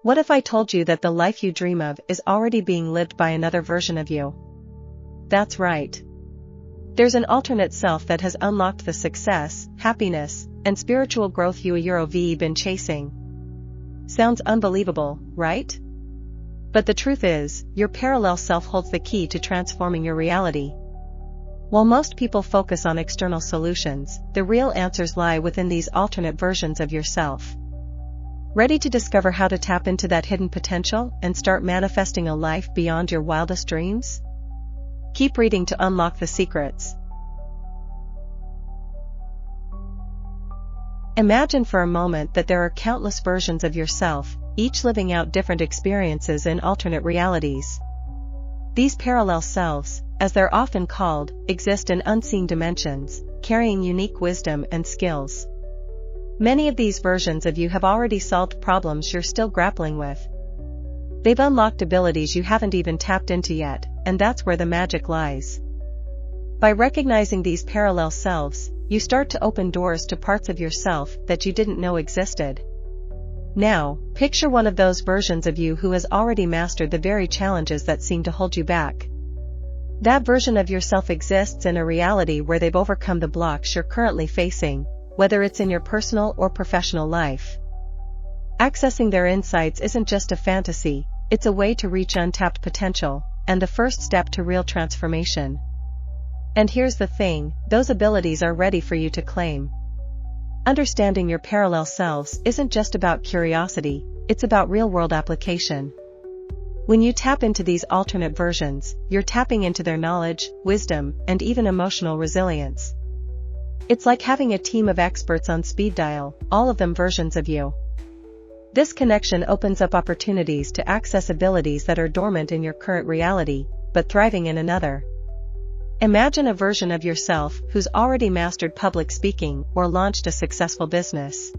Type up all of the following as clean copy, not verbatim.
What if I told you that the life you dream of is already being lived by another version of you? That's right. There's an alternate self that has unlocked the success, happiness, and spiritual growth you've been chasing. Sounds unbelievable, right? But the truth is, your parallel self holds the key to transforming your reality. While most people focus on external solutions, the real answers lie within these alternate versions of yourself. Ready to discover how to tap into that hidden potential and start manifesting a life beyond your wildest dreams? Keep reading to unlock the secrets. Imagine for a moment that there are countless versions of yourself, each living out different experiences in alternate realities. These parallel selves, as they're often called, exist in unseen dimensions, carrying unique wisdom and skills. Many of these versions of you have already solved problems you're still grappling with. They've unlocked abilities you haven't even tapped into yet, and that's where the magic lies. By recognizing these parallel selves, you start to open doors to parts of yourself that you didn't know existed. Now, picture one of those versions of you who has already mastered the very challenges that seem to hold you back. That version of yourself exists in a reality where they've overcome the blocks you're currently facing, whether it's in your personal or professional life. Accessing their insights isn't just a fantasy, it's a way to reach untapped potential, and the first step to real transformation. And here's the thing, those abilities are ready for you to claim. Understanding your parallel selves isn't just about curiosity, it's about real-world application. When you tap into these alternate versions, you're tapping into their knowledge, wisdom, and even emotional resilience. It's like having a team of experts on speed dial, all of them versions of you. This connection opens up opportunities to access abilities that are dormant in your current reality, but thriving in another. Imagine a version of yourself who's already mastered public speaking or launched a successful business.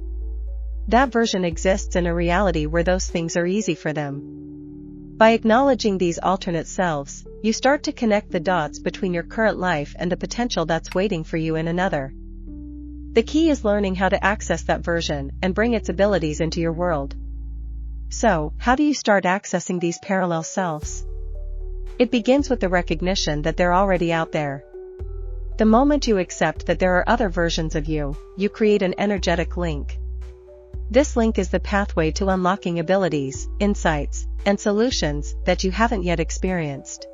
That version exists in a reality where those things are easy for them. By acknowledging these alternate selves, you start to connect the dots between your current life and the potential that's waiting for you in another. The key is learning how to access that version and bring its abilities into your world. So, how do you start accessing these parallel selves? It begins with the recognition that they're already out there. The moment you accept that there are other versions of you, you create an energetic link. This link is the pathway to unlocking abilities, insights, and solutions that you haven't yet experienced.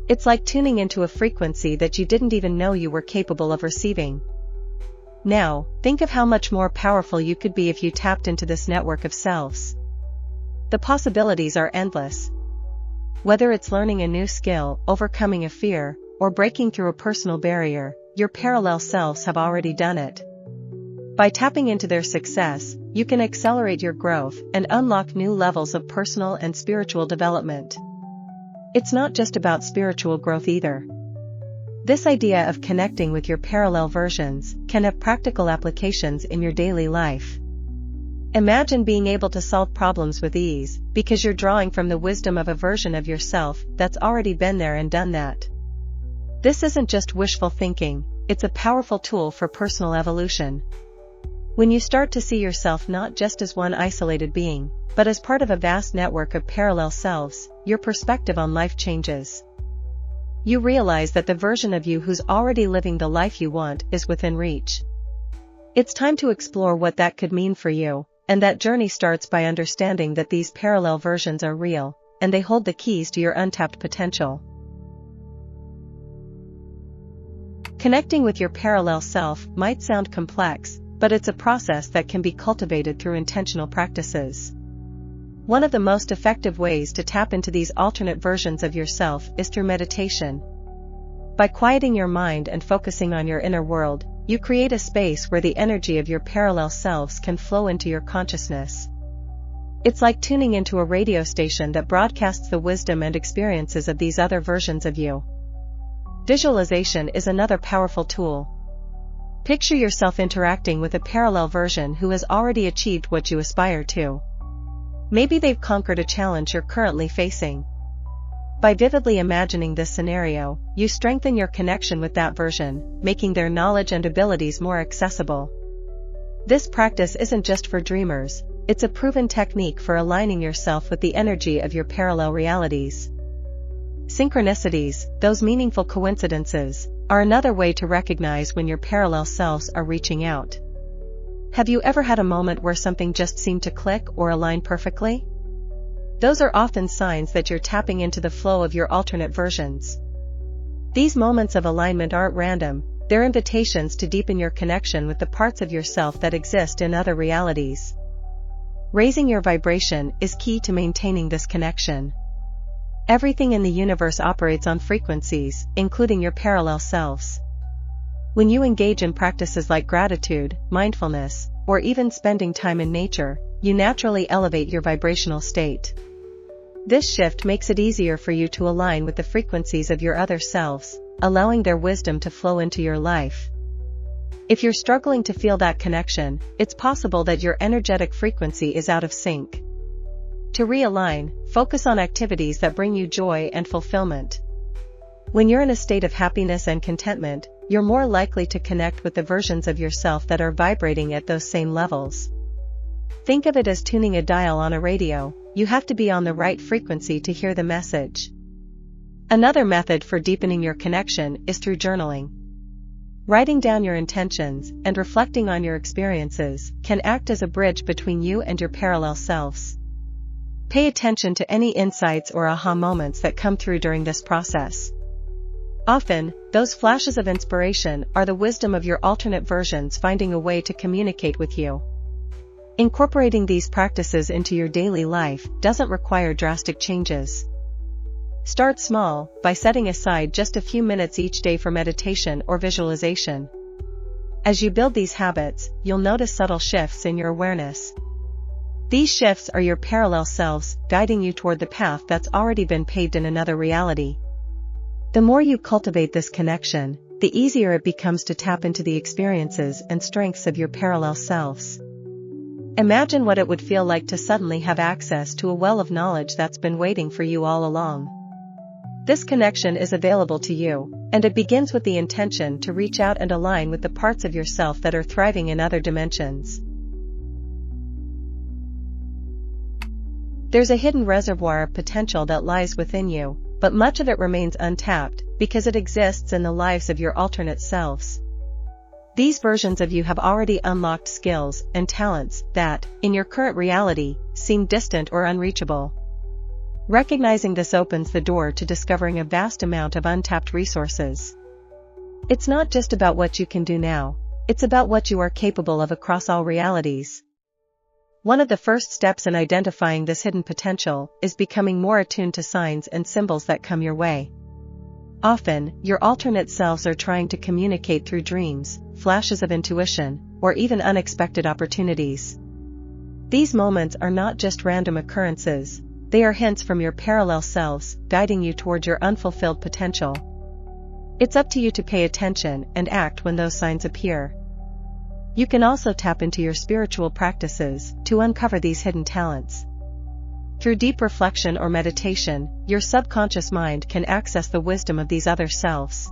It's like tuning into a frequency that you didn't even know you were capable of receiving. Now, think of how much more powerful you could be if you tapped into this network of selves. The possibilities are endless. Whether it's learning a new skill, overcoming a fear, or breaking through a personal barrier, your parallel selves have already done it. By tapping into their success, you can accelerate your growth and unlock new levels of personal and spiritual development. It's not just about spiritual growth either. This idea of connecting with your parallel versions can have practical applications in your daily life. Imagine being able to solve problems with ease, because you're drawing from the wisdom of a version of yourself that's already been there and done that. This isn't just wishful thinking, it's a powerful tool for personal evolution. When you start to see yourself not just as one isolated being, but as part of a vast network of parallel selves, your perspective on life changes. You realize that the version of you who's already living the life you want is within reach. It's time to explore what that could mean for you. And that journey starts by understanding that these parallel versions are real, and they hold the keys to your untapped potential. Connecting with your parallel self might sound complex, but it's a process that can be cultivated through intentional practices. One of the most effective ways to tap into these alternate versions of yourself is through meditation. By quieting your mind and focusing on your inner world, you create a space where the energy of your parallel selves can flow into your consciousness. It's like tuning into a radio station that broadcasts the wisdom and experiences of these other versions of you. Visualization is another powerful tool. Picture yourself interacting with a parallel version who has already achieved what you aspire to. Maybe they've conquered a challenge you're currently facing. By vividly imagining this scenario, you strengthen your connection with that version, making their knowledge and abilities more accessible. This practice isn't just for dreamers, it's a proven technique for aligning yourself with the energy of your parallel realities. Synchronicities, those meaningful coincidences, are another way to recognize when your parallel selves are reaching out. Have you ever had a moment where something just seemed to click or align perfectly? Those are often signs that you're tapping into the flow of your alternate versions. These moments of alignment aren't random, they're invitations to deepen your connection with the parts of yourself that exist in other realities. Raising your vibration is key to maintaining this connection. Everything in the universe operates on frequencies, including your parallel selves. When you engage in practices like gratitude, mindfulness, or even spending time in nature, you naturally elevate your vibrational state. This shift makes it easier for you to align with the frequencies of your other selves, allowing their wisdom to flow into your life. If you're struggling to feel that connection, it's possible that your energetic frequency is out of sync. To realign, focus on activities that bring you joy and fulfillment. When you're in a state of happiness and contentment, you're more likely to connect with the versions of yourself that are vibrating at those same levels. Think of it as tuning a dial on a radio. You have to be on the right frequency to hear the message. Another method for deepening your connection is through journaling. Writing down your intentions and reflecting on your experiences can act as a bridge between you and your parallel selves. Pay attention to any insights or aha moments that come through during this process. Often, those flashes of inspiration are the wisdom of your alternate versions finding a way to communicate with you. Incorporating these practices into your daily life doesn't require drastic changes. Start small, by setting aside just a few minutes each day for meditation or visualization. As you build these habits, you'll notice subtle shifts in your awareness. These shifts are your parallel selves guiding you toward the path that's already been paved in another reality. The more you cultivate this connection, the easier it becomes to tap into the experiences and strengths of your parallel selves. Imagine what it would feel like to suddenly have access to a well of knowledge that's been waiting for you all along. This connection is available to you, and it begins with the intention to reach out and align with the parts of yourself that are thriving in other dimensions. There's a hidden reservoir of potential that lies within you, but much of it remains untapped because it exists in the lives of your alternate selves. These versions of you have already unlocked skills and talents that, in your current reality, seem distant or unreachable. Recognizing this opens the door to discovering a vast amount of untapped resources. It's not just about what you can do now, it's about what you are capable of across all realities. One of the first steps in identifying this hidden potential is becoming more attuned to signs and symbols that come your way. Often, your alternate selves are trying to communicate through dreams, flashes of intuition, or even unexpected opportunities. These moments are not just random occurrences, they are hints from your parallel selves guiding you toward your unfulfilled potential. It's up to you to pay attention and act when those signs appear. You can also tap into your spiritual practices to uncover these hidden talents. Through deep reflection or meditation, your subconscious mind can access the wisdom of these other selves.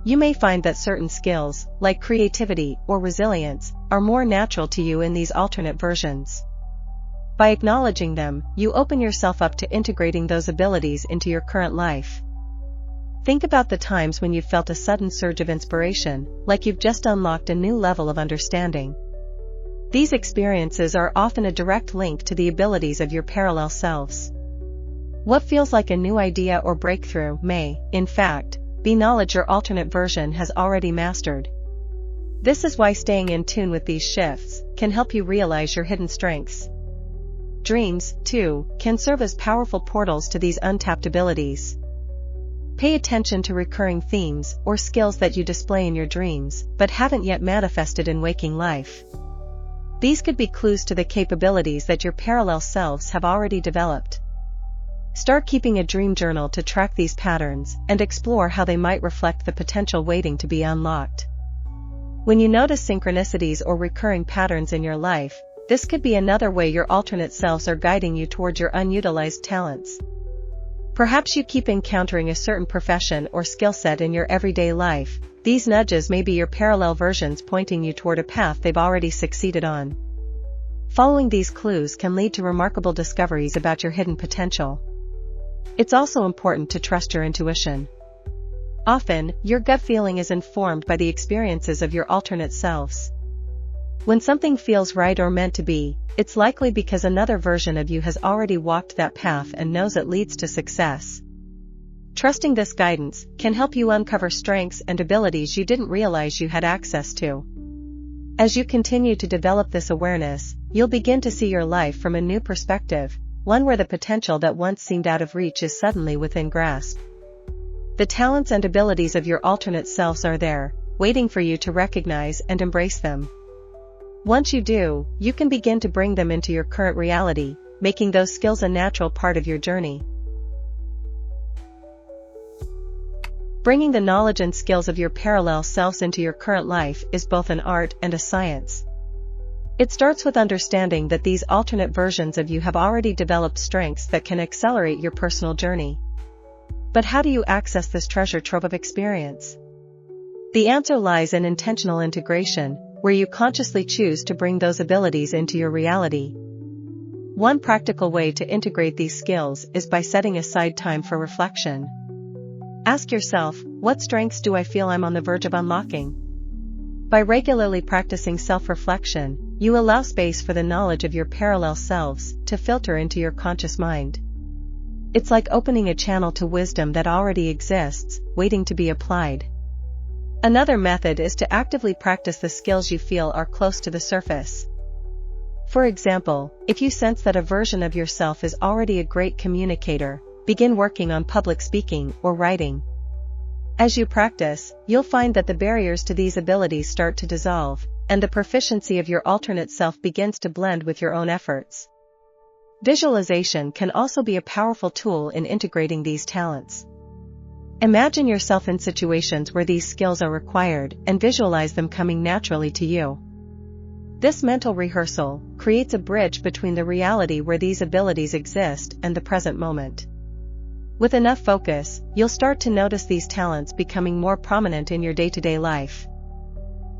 You may find that certain skills, like creativity or resilience, are more natural to you in these alternate versions. By acknowledging them, you open yourself up to integrating those abilities into your current life. Think about the times when you've felt a sudden surge of inspiration, like you've just unlocked a new level of understanding. These experiences are often a direct link to the abilities of your parallel selves. What feels like a new idea or breakthrough may, in fact, be knowledge your alternate version has already mastered. This is why staying in tune with these shifts can help you realize your hidden strengths. Dreams, too, can serve as powerful portals to these untapped abilities. Pay attention to recurring themes or skills that you display in your dreams but haven't yet manifested in waking life. These could be clues to the capabilities that your parallel selves have already developed. Start keeping a dream journal to track these patterns and explore how they might reflect the potential waiting to be unlocked. When you notice synchronicities or recurring patterns in your life, this could be another way your alternate selves are guiding you towards your unutilized talents. Perhaps you keep encountering a certain profession or skill set in your everyday life. These nudges may be your parallel versions pointing you toward a path they've already succeeded on. Following these clues can lead to remarkable discoveries about your hidden potential. It's also important to trust your intuition. Often, your gut feeling is informed by the experiences of your alternate selves. When something feels right or meant to be, it's likely because another version of you has already walked that path and knows it leads to success. Trusting this guidance can help you uncover strengths and abilities you didn't realize you had access to. As you continue to develop this awareness, you'll begin to see your life from a new perspective, one where the potential that once seemed out of reach is suddenly within grasp. The talents and abilities of your alternate selves are there, waiting for you to recognize and embrace them. Once you do, you can begin to bring them into your current reality, making those skills a natural part of your journey. Bringing the knowledge and skills of your parallel selves into your current life is both an art and a science. It starts with understanding that these alternate versions of you have already developed strengths that can accelerate your personal journey. But how do you access this treasure trove of experience? The answer lies in intentional integration, where you consciously choose to bring those abilities into your reality. One practical way to integrate these skills is by setting aside time for reflection. Ask yourself, what strengths do I feel I'm on the verge of unlocking? By regularly practicing self-reflection, you allow space for the knowledge of your parallel selves to filter into your conscious mind. It's like opening a channel to wisdom that already exists, waiting to be applied. Another method is to actively practice the skills you feel are close to the surface. For example, if you sense that a version of yourself is already a great communicator, begin working on public speaking or writing. As you practice, you'll find that the barriers to these abilities start to dissolve, and the proficiency of your alternate self begins to blend with your own efforts. Visualization can also be a powerful tool in integrating these talents. Imagine yourself in situations where these skills are required and visualize them coming naturally to you. This mental rehearsal creates a bridge between the reality where these abilities exist and the present moment. With enough focus, you'll start to notice these talents becoming more prominent in your day-to-day life.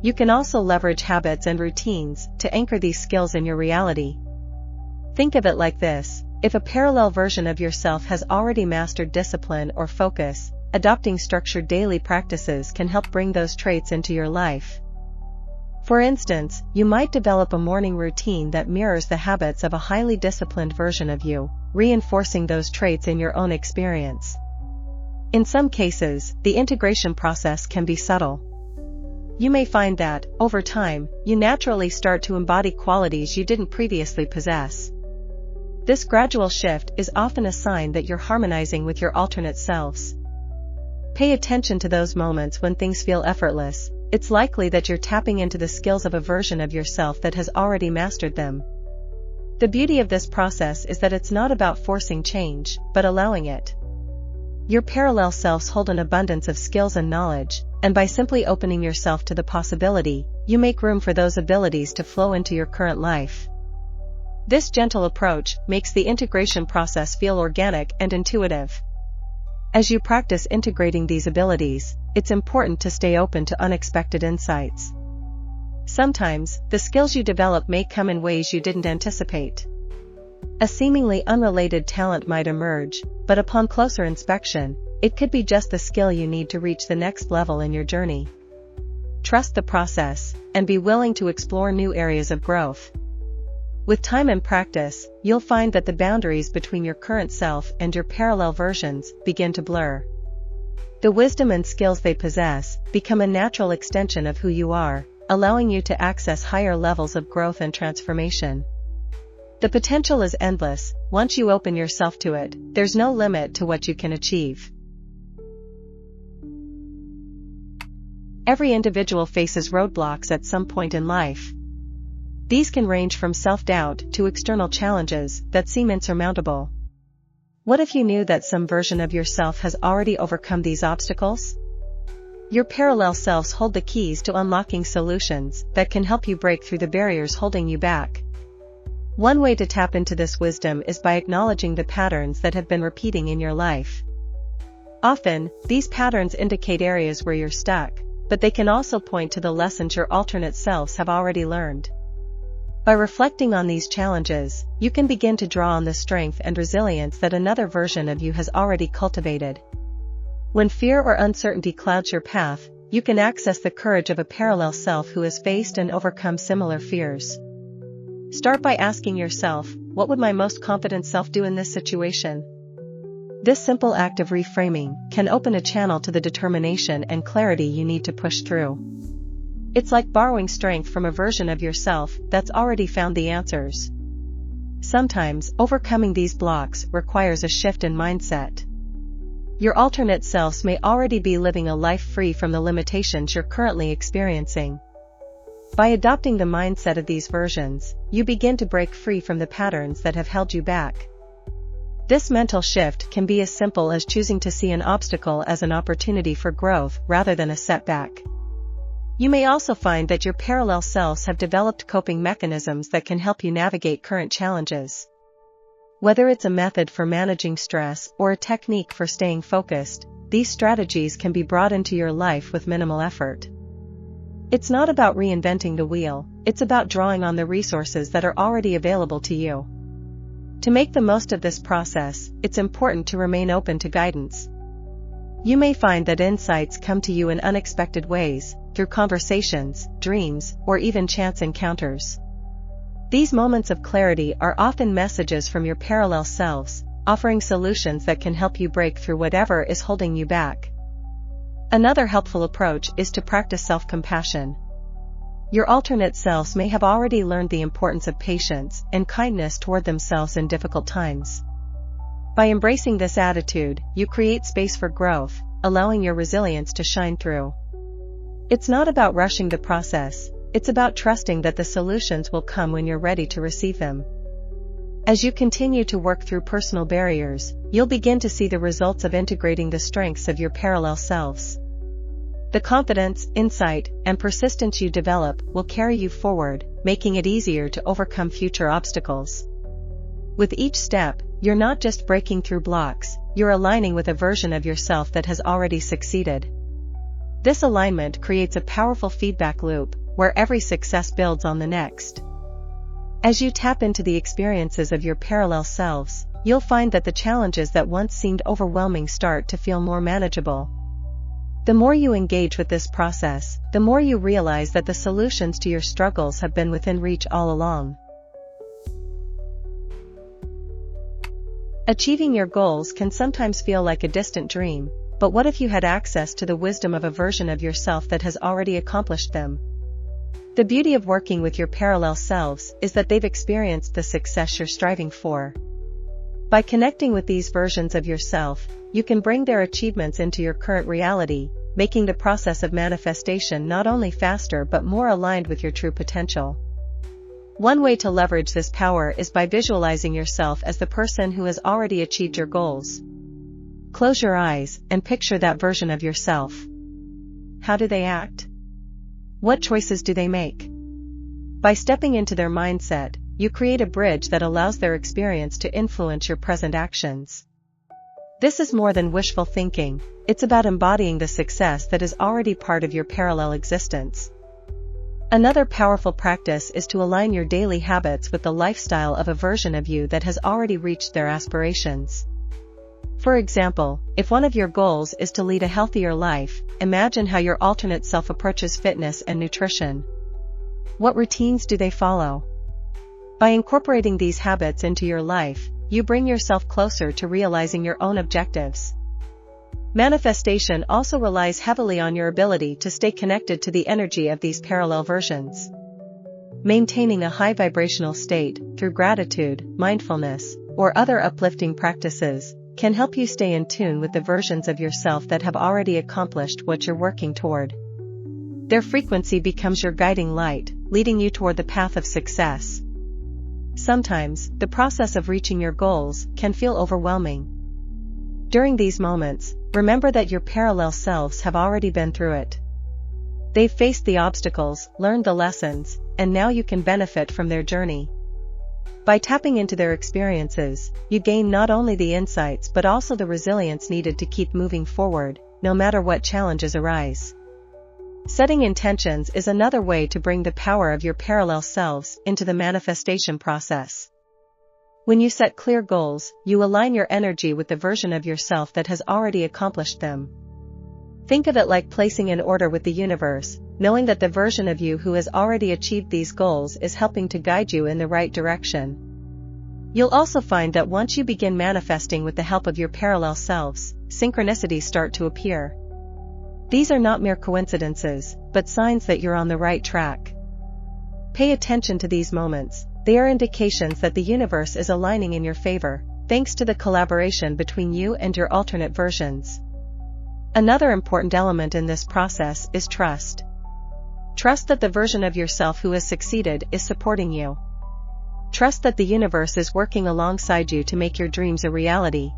You can also leverage habits and routines to anchor these skills in your reality. Think of it like this: if a parallel version of yourself has already mastered discipline or focus, adopting structured daily practices can help bring those traits into your life. For instance, you might develop a morning routine that mirrors the habits of a highly disciplined version of you, reinforcing those traits in your own experience. In some cases, the integration process can be subtle. You may find that, over time, you naturally start to embody qualities you didn't previously possess. This gradual shift is often a sign that you're harmonizing with your alternate selves. Pay attention to those moments when things feel effortless. It's likely that you're tapping into the skills of a version of yourself that has already mastered them. The beauty of this process is that it's not about forcing change, but allowing it. Your parallel selves hold an abundance of skills and knowledge, and by simply opening yourself to the possibility, you make room for those abilities to flow into your current life. This gentle approach makes the integration process feel organic and intuitive. As you practice integrating these abilities, it's important to stay open to unexpected insights. Sometimes, the skills you develop may come in ways you didn't anticipate. A seemingly unrelated talent might emerge, but upon closer inspection, it could be just the skill you need to reach the next level in your journey. Trust the process, and be willing to explore new areas of growth. With time and practice, you'll find that the boundaries between your current self and your parallel versions begin to blur. The wisdom and skills they possess become a natural extension of who you are, allowing you to access higher levels of growth and transformation. The potential is endless. Once you open yourself to it, there's no limit to what you can achieve. Every individual faces roadblocks at some point in life. These can range from self-doubt to external challenges that seem insurmountable. What if you knew that some version of yourself has already overcome these obstacles? Your parallel selves hold the keys to unlocking solutions that can help you break through the barriers holding you back. One way to tap into this wisdom is by acknowledging the patterns that have been repeating in your life. Often, these patterns indicate areas where you're stuck, but they can also point to the lessons your alternate selves have already learned. By reflecting on these challenges, you can begin to draw on the strength and resilience that another version of you has already cultivated. When fear or uncertainty clouds your path, you can access the courage of a parallel self who has faced and overcome similar fears. Start by asking yourself, what would my most confident self do in this situation? This simple act of reframing can open a channel to the determination and clarity you need to push through. It's like borrowing strength from a version of yourself that's already found the answers. Sometimes, overcoming these blocks requires a shift in mindset. Your alternate selves may already be living a life free from the limitations you're currently experiencing. By adopting the mindset of these versions, you begin to break free from the patterns that have held you back. This mental shift can be as simple as choosing to see an obstacle as an opportunity for growth rather than a setback. You may also find that your parallel selves have developed coping mechanisms that can help you navigate current challenges. Whether it's a method for managing stress or a technique for staying focused, these strategies can be brought into your life with minimal effort. It's not about reinventing the wheel, it's about drawing on the resources that are already available to you. To make the most of this process, it's important to remain open to guidance. You may find that insights come to you in unexpected ways, through conversations, dreams, or even chance encounters. These moments of clarity are often messages from your parallel selves, offering solutions that can help you break through whatever is holding you back. Another helpful approach is to practice self-compassion. Your alternate selves may have already learned the importance of patience and kindness toward themselves in difficult times. By embracing this attitude, you create space for growth, allowing your resilience to shine through. It's not about rushing the process, it's about trusting that the solutions will come when you're ready to receive them. As you continue to work through personal barriers, you'll begin to see the results of integrating the strengths of your parallel selves. The confidence, insight, and persistence you develop will carry you forward, making it easier to overcome future obstacles. With each step, you're not just breaking through blocks, you're aligning with a version of yourself that has already succeeded. This alignment creates a powerful feedback loop, where every success builds on the next. As you tap into the experiences of your parallel selves, you'll find that the challenges that once seemed overwhelming start to feel more manageable. The more you engage with this process, the more you realize that the solutions to your struggles have been within reach all along. Achieving your goals can sometimes feel like a distant dream, but what if you had access to the wisdom of a version of yourself that has already accomplished them? The beauty of working with your parallel selves is that they've experienced the success you're striving for. By connecting with these versions of yourself, you can bring their achievements into your current reality, making the process of manifestation not only faster but more aligned with your true potential. One way to leverage this power is by visualizing yourself as the person who has already achieved your goals. Close your eyes and picture that version of yourself. How do they act? What choices do they make? By stepping into their mindset, you create a bridge that allows their experience to influence your present actions. This is more than wishful thinking, it's about embodying the success that is already part of your parallel existence. Another powerful practice is to align your daily habits with the lifestyle of a version of you that has already reached their aspirations. For example, if one of your goals is to lead a healthier life, imagine how your alternate self approaches fitness and nutrition. What routines do they follow? By incorporating these habits into your life, you bring yourself closer to realizing your own objectives. Manifestation also relies heavily on your ability to stay connected to the energy of these parallel versions. Maintaining a high vibrational state, through gratitude, mindfulness, or other uplifting practices, can help you stay in tune with the versions of yourself that have already accomplished what you're working toward. Their frequency becomes your guiding light, leading you toward the path of success. Sometimes, the process of reaching your goals can feel overwhelming. During these moments, remember that your parallel selves have already been through it. They've faced the obstacles, learned the lessons, and now you can benefit from their journey. By tapping into their experiences, you gain not only the insights but also the resilience needed to keep moving forward, no matter what challenges arise. Setting intentions is another way to bring the power of your parallel selves into the manifestation process. When you set clear goals, you align your energy with the version of yourself that has already accomplished them. Think of it like placing an order with the universe, knowing that the version of you who has already achieved these goals is helping to guide you in the right direction. You'll also find that once you begin manifesting with the help of your parallel selves, synchronicities start to appear. These are not mere coincidences, but signs that you're on the right track. Pay attention to these moments. They are indications that the universe is aligning in your favor, thanks to the collaboration between you and your alternate versions. Another important element in this process is trust. Trust that the version of yourself who has succeeded is supporting you. Trust that the universe is working alongside you to make your dreams a reality.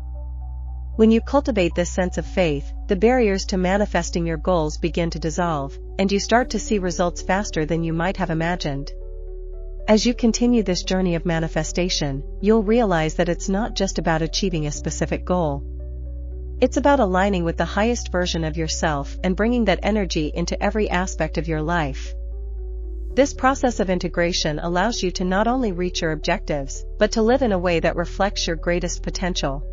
When you cultivate this sense of faith, the barriers to manifesting your goals begin to dissolve, and you start to see results faster than you might have imagined. As you continue this journey of manifestation, you'll realize that it's not just about achieving a specific goal. It's about aligning with the highest version of yourself and bringing that energy into every aspect of your life. This process of integration allows you to not only reach your objectives, but to live in a way that reflects your greatest potential.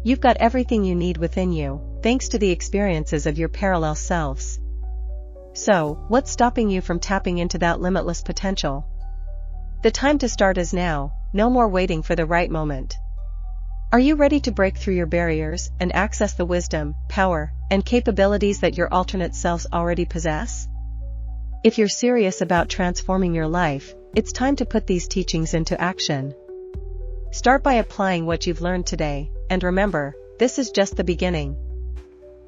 You've got everything you need within you, thanks to the experiences of your parallel selves. So, what's stopping you from tapping into that limitless potential? The time to start is now, no more waiting for the right moment. Are you ready to break through your barriers and access the wisdom, power, and capabilities that your alternate selves already possess? If you're serious about transforming your life, it's time to put these teachings into action. Start by applying what you've learned today, and remember, this is just the beginning.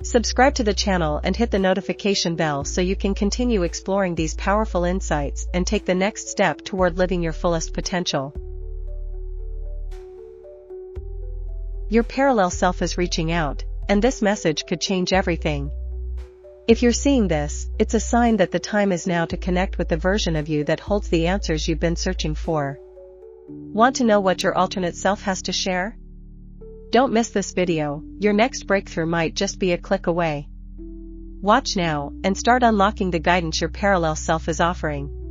Subscribe to the channel and hit the notification bell so you can continue exploring these powerful insights and take the next step toward living your fullest potential. Your parallel self is reaching out, and this message could change everything. If you're seeing this, it's a sign that the time is now to connect with the version of you that holds the answers you've been searching for. Want to know what your alternate self has to share? Don't miss this video, your next breakthrough might just be a click away. Watch now, and start unlocking the guidance your parallel self is offering.